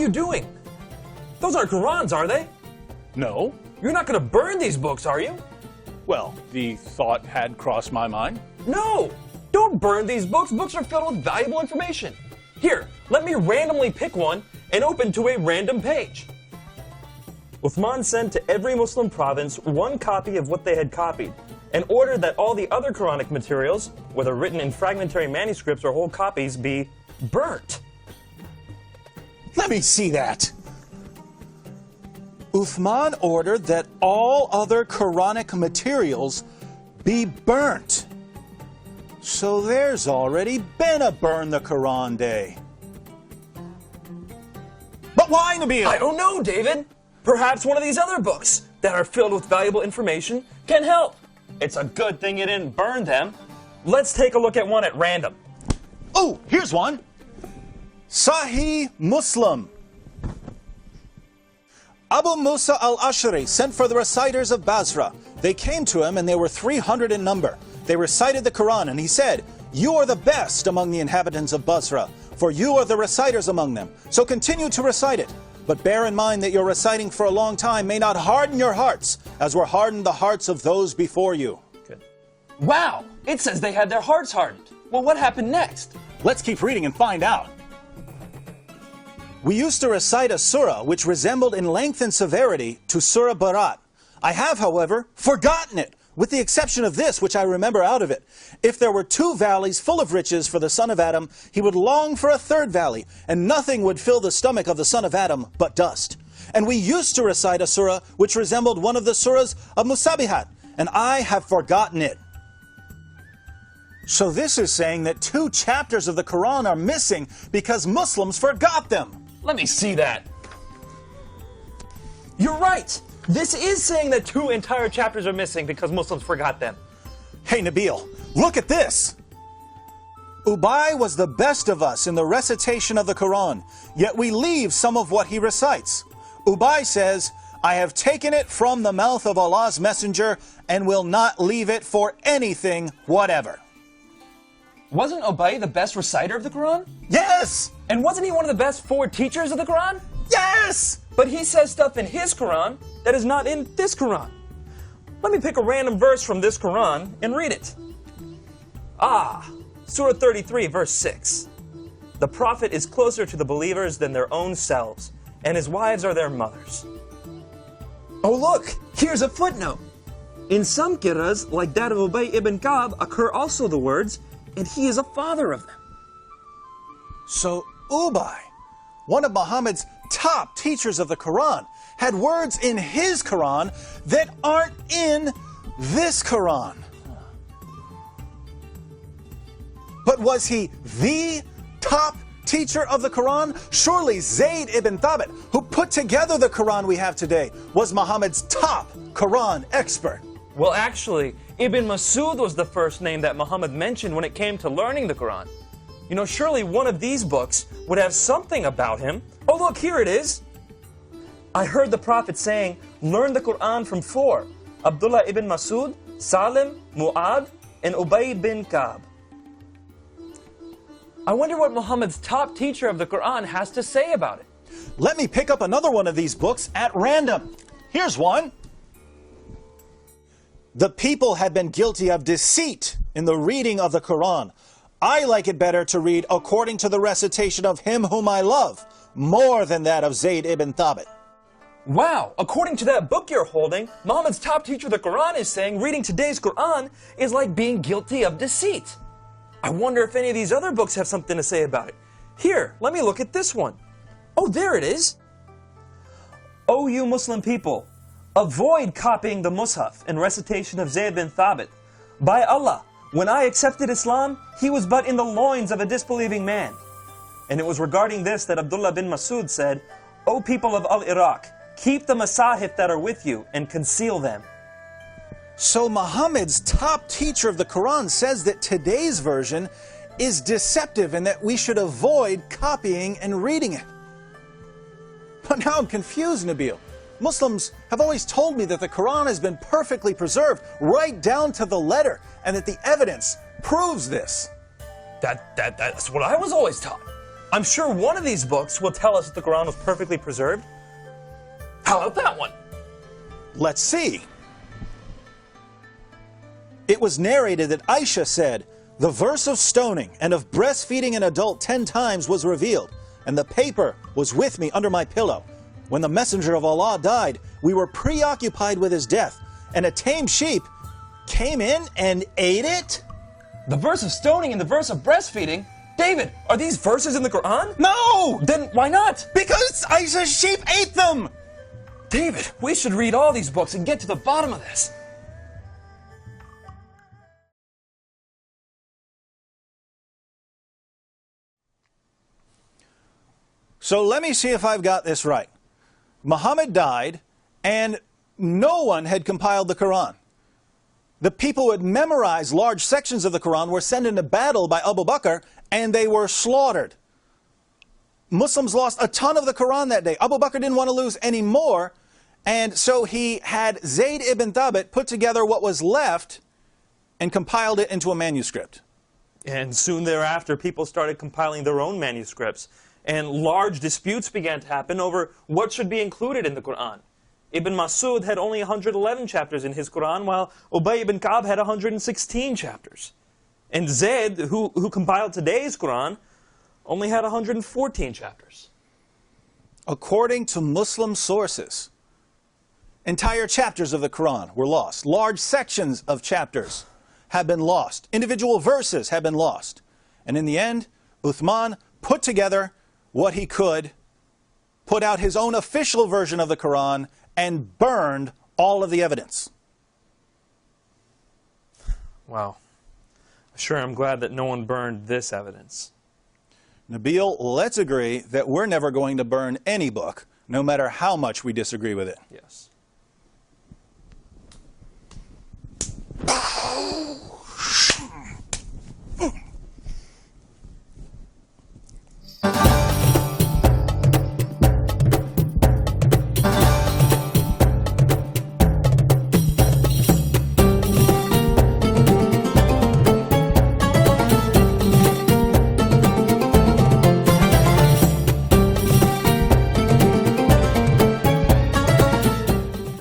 you doing? Those aren't Qurans, are they? No. You're not going to burn these books, are you? Well, the thought had crossed my mind. No! Don't burn these books. Books are filled with valuable information. Here, let me randomly pick one and open to a random page. Uthman sent to every Muslim province one copy of what they had copied, and ordered that all the other Quranic materials, whether written in fragmentary manuscripts or whole copies, be burnt. Let me see that. Uthman ordered that all other Quranic materials be burnt. So there's already been a Burn the Quran Day. But why, Nabeel? I don't know, David. Perhaps one of these other books that are filled with valuable information can help. It's a good thing you didn't burn them. Let's take a look at one at random. Oh, here's one. Sahih Muslim. Abu Musa al-Ash'ari sent for the reciters of Basra. They came to him, and they were 300 in number. They recited the Quran, and he said, "You are the best among the inhabitants of Basra, for you are the reciters among them. So continue to recite it. But bear in mind that your reciting for a long time may not harden your hearts, as were hardened the hearts of those before you." Good. Wow! It says they had their hearts hardened. Well, what happened next? Let's keep reading and find out. We used to recite a surah which resembled in length and severity to Surah Barat. I have, however, forgotten it, with the exception of this, which I remember out of it. If there were 2 valleys full of riches for the son of Adam, he would long for a 3rd valley, and nothing would fill the stomach of the son of Adam but dust. And we used to recite a surah which resembled one of the surahs of Musabihat, and I have forgotten it. So this is saying that 2 chapters of the Quran are missing because Muslims forgot them. Let me see that. You're right. This is saying that 2 entire chapters are missing because Muslims forgot them. Hey, Nabeel, look at this. Ubay was the best of us in the recitation of the Quran, yet we leave some of what he recites. Ubay says, "I have taken it from the mouth of Allah's messenger and will not leave it for anything whatever." Wasn't Ubay the best reciter of the Quran? Yes! And wasn't he one of the best 4 teachers of the Quran? Yes! But he says stuff in his Quran that is not in this Quran. Let me pick a random verse from this Quran and read it. Surah 33, verse 6. The Prophet is closer to the believers than their own selves, and his wives are their mothers. Oh look, here's a footnote. In some qira'as, like that of Ubay ibn Ka'b, occur also the words, "and he is a father of them." So Ubay, one of Muhammad's top teachers of the Quran, had words in his Quran that aren't in this Quran. But was he the top teacher of the Quran? Surely Zayd ibn Thabit, who put together the Quran we have today, was Muhammad's top Quran expert. Well, actually, Ibn Masud was the first name that Muhammad mentioned when it came to learning the Quran. You know, surely one of these books would have something about him. Oh, look, here it is. I heard the Prophet saying, "Learn the Quran from 4. Abdullah ibn Masud, Salim, Mu'ad, and Ubay bin Ka'b." I wonder what Muhammad's top teacher of the Quran has to say about it. Let me pick up another one of these books at random. Here's one. The people had been guilty of deceit in the reading of the Quran. I like it better to read according to the recitation of him whom I love, more than that of Zayd ibn Thabit. Wow, according to that book you're holding, Muhammad's top teacher of the Quran is saying reading today's Quran is like being guilty of deceit. I wonder if any of these other books have something to say about it. Here, let me look at this one. Oh, there it is. O you Muslim people, avoid copying the Mus'haf and recitation of Zayd bin Thabit. By Allah, when I accepted Islam, he was but in the loins of a disbelieving man. And it was regarding this that Abdullah bin Masud said, O people of Al-Iraq, keep the masahif that are with you and conceal them. So Muhammad's top teacher of the Quran says that today's version is deceptive and that we should avoid copying and reading it. But now I'm confused, Nabeel. Muslims have always told me that the Quran has been perfectly preserved right down to the letter and that the evidence proves this. That's what I was always taught. I'm sure one of these books will tell us that the Quran was perfectly preserved. How about that one? Let's see. It was narrated that Aisha said, "The verse of stoning and of breastfeeding an adult 10 times was revealed, and the paper was with me under my pillow. When the Messenger of Allah died, we were preoccupied with his death, and a tame sheep came in and ate it?" The verse of stoning and the verse of breastfeeding? David, are these verses in the Quran? No! Then why not? Because Aisha's sheep ate them! David, we should read all these books and get to the bottom of this. So let me see if I've got this right. Muhammad died, and no one had compiled the Quran. The people who had memorized large sections of the Quran were sent into battle by Abu Bakr, and they were slaughtered. Muslims lost a ton of the Quran that day. Abu Bakr didn't want to lose any more, and so he had Zayd ibn Thabit put together what was left and compiled it into a manuscript. And soon thereafter, people started compiling their own manuscripts, and large disputes began to happen over what should be included in the Quran. Ibn Masud had only 111 chapters in his Quran, while Ubay ibn Ka'b had 116 chapters. And Zayd, who compiled today's Quran, only had 114 chapters. According to Muslim sources, entire chapters of the Quran were lost. Large sections of chapters have been lost. Individual verses have been lost. And in the end, Uthman put together what he could, put out his own official version of the Quran, and burned all of the evidence. Wow. Sure, I'm glad that no one burned this evidence. Nabeel, let's agree that we're never going to burn any book, no matter how much we disagree with it. Yes.